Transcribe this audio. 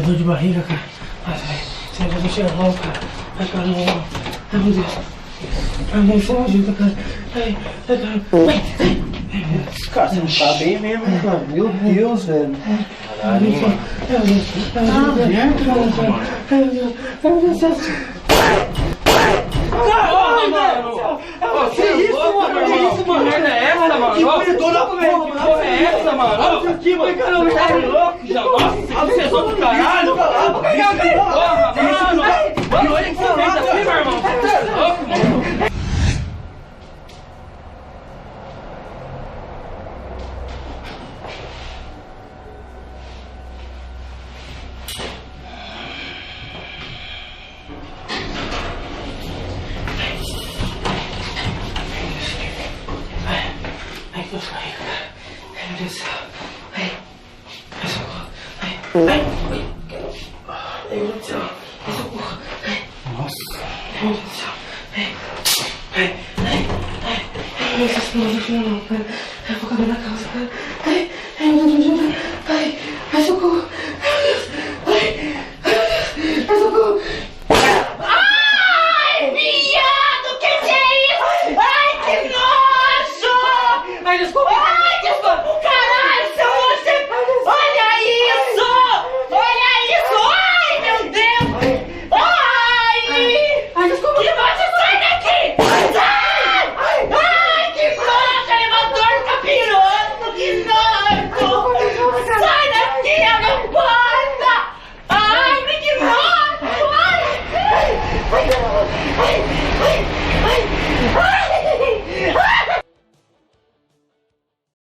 dor de barriga, cara. Ai, você já tá chegando logo, cara. Ai, cara, não. Ai, meu Deus. Ai, meu, você me ajuda, cara. Ai, cara. Cara, você não tá bem mesmo, cara. Meu Deus, velho. Caralho, mano. Que isso, mano? Que isso, mano? Que merda é essa, mano? Que porra é essa, mano? Que caramba, tá louco já? Nossa, você é só do caralho. Porra, mano. Mano, olha o que você fez aqui, meu irmão. Você é louco, mano. Ai, que barriga, cara. Ai, meu Deus do céu. Ai, socorro. Ai, ai, ai, meu Deus do céu. Ai, socorro. Ai, Nossa. ai, meu Deus do céu. Ai, ai, ai, ai, ai, meu Deus, não, não, cara. Ai, eu vou caber na calça, cara. Ai, ai, meu Deus, me ajuda. Ai, ai, socorro.